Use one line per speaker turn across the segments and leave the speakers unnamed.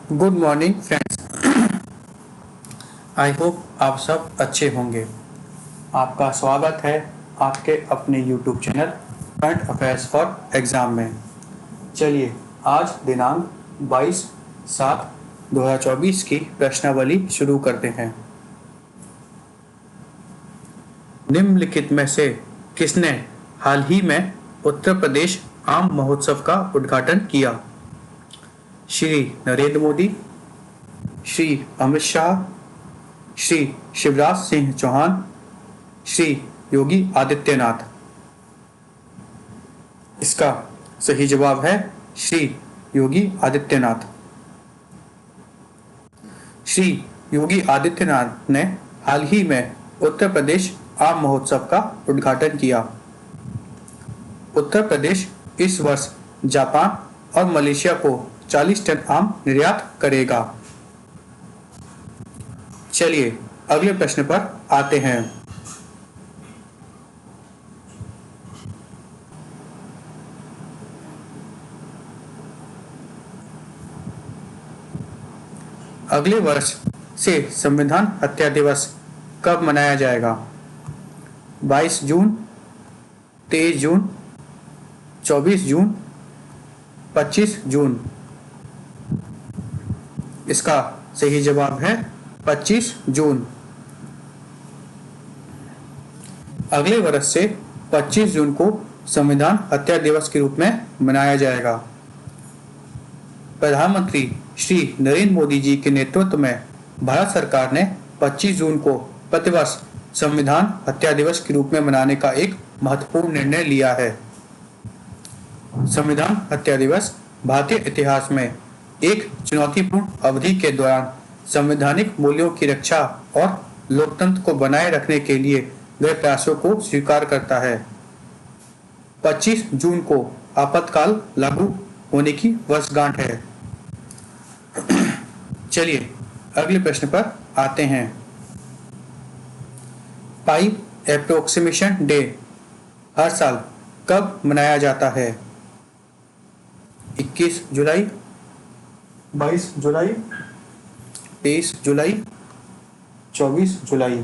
Good morning friends. I hope आप सब अच्छे होंगे। आपका स्वागत है आपके अपने YouTube channel current affairs for exam में। चलिए आज दिनांक 22/7/2024 की प्रश्नावली शुरू करते हैं। निम्नलिखित में से किसने हाल ही में उत्तर प्रदेश आम महोत्सव का उद्घाटन किया? श्री नरेंद्र मोदी, श्री अमित शाह, श्री शिवराज सिंह चौहान, श्री योगी आदित्यनाथ। इसका सही जवाब है श्री योगी आदित्यनाथ। श्री योगी आदित्यनाथ ने हाल ही में उत्तर प्रदेश आम महोत्सव का उद्घाटन किया। उत्तर प्रदेश इस वर्ष जापान और मलेशिया को 40 टन आम निर्यात करेगा। चलिए अगले प्रश्न पर आते हैं। अगले वर्ष से संविधान हत्या दिवस कब मनाया जाएगा? 22 जून, 23 जून, 24 जून, 25 जून। इसका सही जवाब है 25 जून। अगले वर्ष से 25 जून को संविधान हत्या दिवस के रूप में मनाया जाएगा। प्रधानमंत्री श्री नरेंद्र मोदी जी के नेतृत्व में भारत सरकार ने 25 जून को प्रतिवर्ष संविधान हत्या दिवस के रूप में मनाने का एक महत्वपूर्ण निर्णय लिया है। संविधान हत्या दिवस भारतीय इतिहास में एक चुनौतीपूर्ण अवधि के दौरान संवैधानिक मूल्यों की रक्षा और लोकतंत्र को बनाए रखने के लिए गए प्रयासों को स्वीकार करता है। 25 जून को आपातकाल लागू होने की वर्षगांठ है। चलिए अगले प्रश्न पर आते हैं। पाइप एप्रोक्सीमेशन डे हर साल कब मनाया जाता है? 21 जुलाई, 22 जुलाई, 23 जुलाई, 24 जुलाई।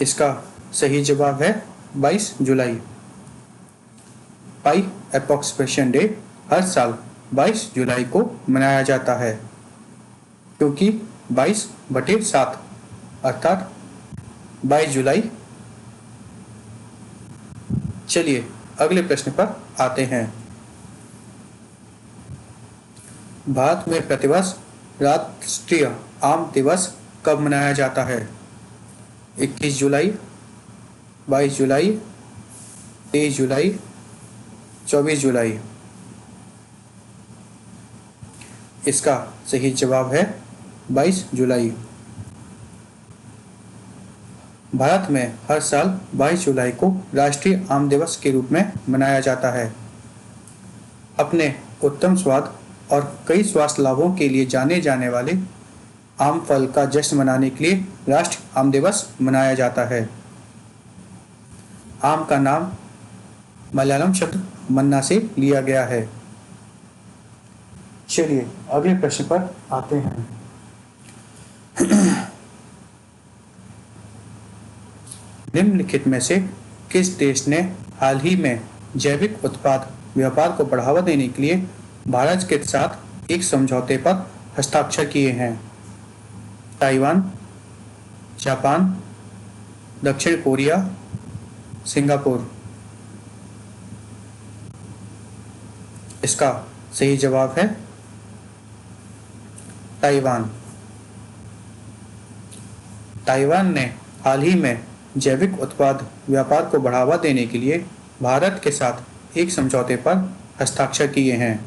इसका सही जवाब है 22 जुलाई। पाई एप्रोक्सीमेशन डे हर साल 22 जुलाई को मनाया जाता है क्योंकि 22/7 अर्थात 22 जुलाई। चलिए अगले प्रश्न पर आते हैं। भारत में प्रतिवर्ष राष्ट्रीय आम दिवस कब मनाया जाता है? 21 जुलाई, 22 जुलाई, 23 जुलाई, 24 जुलाई। इसका सही जवाब है 22 जुलाई। भारत में हर साल 22 जुलाई को राष्ट्रीय आम दिवस के रूप में मनाया जाता है। अपने उत्तम स्वाद और कई स्वास्थ्य लाभों के लिए जाने जाने वाले आम फल का जश्न मनाने के लिए राष्ट्रीय आम दिवस मनाया जाता है। आम का नाम मलयालम शब्द मन्ना से लिया गया है। चलिए अगले प्रश्न पर आते हैं। निम्नलिखित में से किस देश ने हाल ही में जैविक उत्पाद व्यापार को बढ़ावा देने के लिए भारत के साथ एक समझौते पर हस्ताक्षर किए हैं? ताइवान, जापान, दक्षिण कोरिया, सिंगापुर। इसका सही जवाब है ताइवान। ताइवान ने हाल ही में जैविक उत्पाद व्यापार को बढ़ावा देने के लिए भारत के साथ एक समझौते पर हस्ताक्षर किए हैं।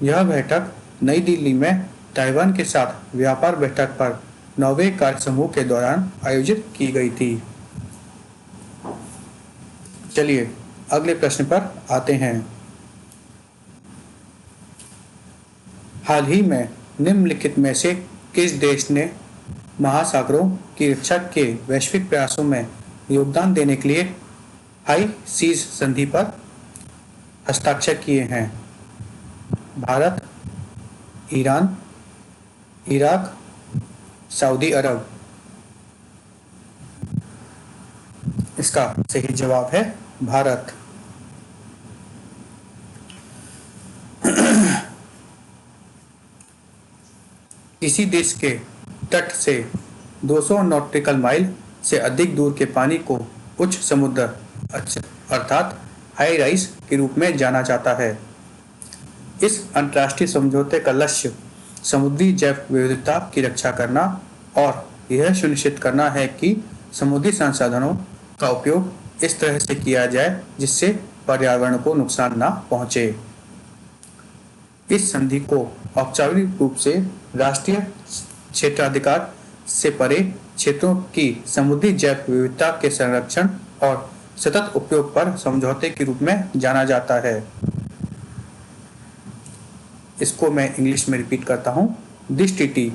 यह बैठक नई दिल्ली में ताइवान के साथ व्यापार बैठक पर 9वें कार्य समूह के दौरान आयोजित की गई थी। चलिए अगले प्रश्न पर आते हैं। हाल ही में निम्नलिखित में से किस देश ने महासागरों की रक्षा के वैश्विक प्रयासों में योगदान देने के लिए हाई सीज संधि पर हस्ताक्षर किए हैं? भारत, ईरान, इराक, सऊदी अरब। इसका सही जवाब है भारत। किसी देश के तट से 200 नॉटिकल माइल से अधिक दूर के पानी को उच्च समुद्र अर्थात हाई राइज के रूप में जाना जाता है। इस अंतर्राष्ट्रीय समझौते का लक्ष्य समुद्री जैव विविधता की रक्षा करना और यह सुनिश्चित करना है कि समुद्री संसाधनों का उपयोग इस तरह से किया जाए जिससे पर्यावरण को नुकसान न पहुंचे। इस संधि को औपचारिक रूप से राष्ट्रीय क्षेत्राधिकार से परे क्षेत्रों की समुद्री जैव विविधता के संरक्षण और सतत उपयोग पर समझौते के रूप में जाना जाता है। इसको मैं इंग्लिश में रिपीट करता हूँ। This treaty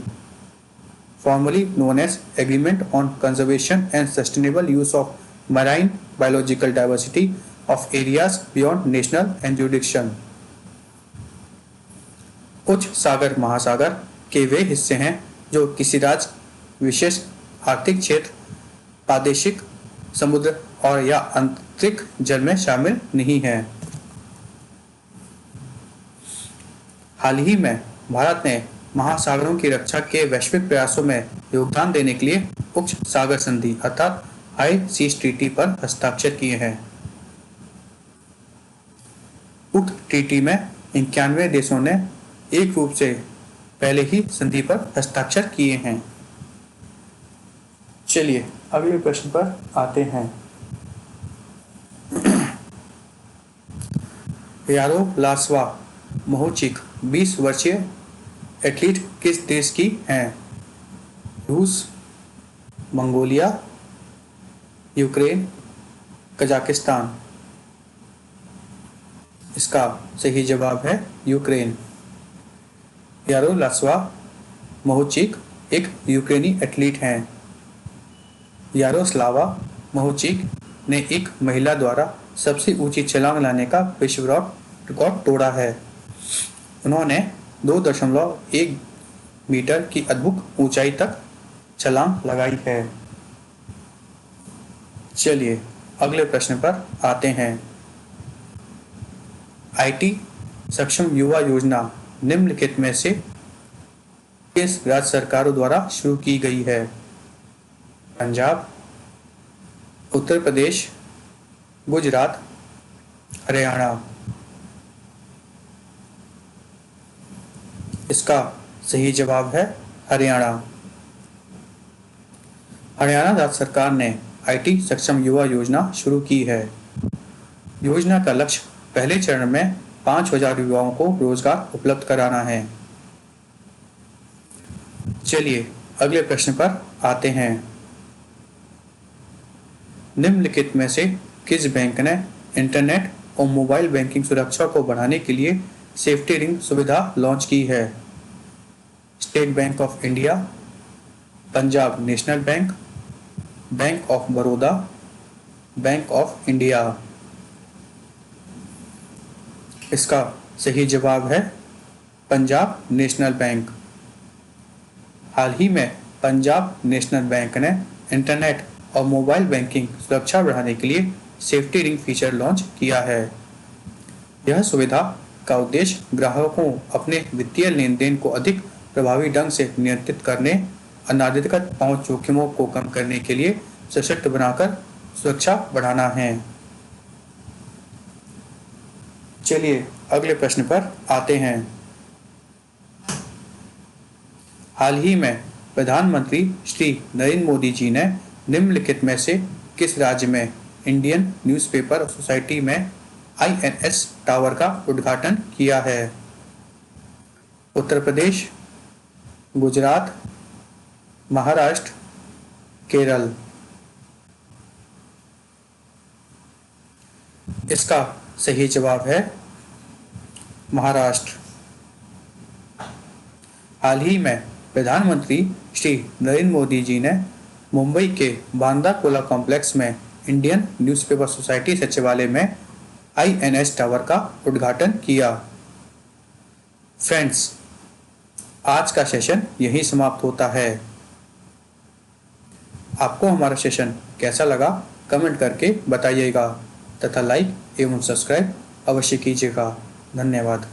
formally known as Agreement on Conservation and Sustainable Use of Marine Biological Diversity of Areas Beyond National and Jurisdiction। उच्च सागर महासागर के वे हिस्से हैं जो किसी राज्य, विशेष आर्थिक क्षेत्र, प्रादेशिक समुद्र और या आंतरिक जल में शामिल नहीं हैं। हाल ही में भारत ने महासागरों की रक्षा के वैश्विक प्रयासों में योगदान देने के लिए उच्च सागर संधि अर्थात हाई सीज ट्रीटी पर हस्ताक्षर किए हैं। उक्त ट्रीटी में 91 देशों ने एक रूप से पहले ही संधि पर हस्ताक्षर किए हैं। चलिए अगले प्रश्न पर आते हैं। यारोस्लावा मोहचिक 20 वर्षीय एथलीट किस देश की हैं? रूस, मंगोलिया, यूक्रेन, कजाकिस्तान। इसका सही जवाब है यूक्रेन। यारोस्लावा मोहचिक एक यूक्रेनी एथलीट हैं। यारोस्लावा मोहचिक ने एक महिला द्वारा सबसे ऊंची छलांग लाने का विश्व रिकॉर्ड तोड़ा है। उन्होंने 2.1 मीटर की अद्भुत ऊंचाई तक छलांग लगाई है। चलिए अगले प्रश्न पर आते हैं। आईटी सक्षम युवा योजना निम्नलिखित में से किस राज्य सरकारों द्वारा शुरू की गई है? पंजाब, उत्तर प्रदेश, गुजरात, हरियाणा। इसका सही जवाब है हरियाणा। हरियाणा राज्य सरकार ने आईटी सक्षम युवा योजना शुरू की है। योजना का लक्ष्य पहले चरण में 5,000 युवाओं को रोजगार उपलब्ध कराना है। चलिए अगले प्रश्न पर आते हैं। निम्नलिखित में से किस बैंक ने इंटरनेट और मोबाइल बैंकिंग सुरक्षा को बढ़ाने के लिए सेफ्टी रिंग सुविधा लॉन्च की है? State bank of India, Punjab national bank, bank of Baroda, bank of India. इसका सही जवाब है पंजाब नेशनल बैंक। हाल ही में पंजाब नेशनल बैंक ने इंटरनेट और मोबाइल बैंकिंग सुरक्षा बढ़ाने के लिए सेफ्टी रिंग फीचर लॉन्च किया है। यह सुविधा का उद्देश्य ग्राहकों को अपने वित्तीय लेन देन को अधिक प्रभावी ढंग से नियंत्रित करने, अनाधिकृत पहुंच जोखिमों को कम करने के लिए सशक्त बनाकर सुरक्षा बढ़ाना है। चलिए अगले प्रश्न पर आते हैं। हाल ही में प्रधानमंत्री श्री नरेंद्र मोदी जी ने निम्नलिखित में से किस राज्य में इंडियन न्यूज़पेपर सोसाइटी में INS टावर का उद्घाटन किया है? उत्तर प्रदेश, गुजरात, महाराष्ट्र, केरल। इसका सही जवाब है महाराष्ट्र। हाल ही में प्रधानमंत्री श्री नरेंद्र मोदी जी ने मुंबई के बांदा कुर्ला कॉम्प्लेक्स में इंडियन न्यूज़पेपर सोसाइटी सचिवालय में INS टावर का उद्घाटन किया। फ्रेंड्स, आज का सेशन यहीं समाप्त होता है। आपको हमारा सेशन कैसा लगा कमेंट करके बताइएगा तथा लाइक एवं सब्सक्राइब अवश्य कीजिएगा। धन्यवाद।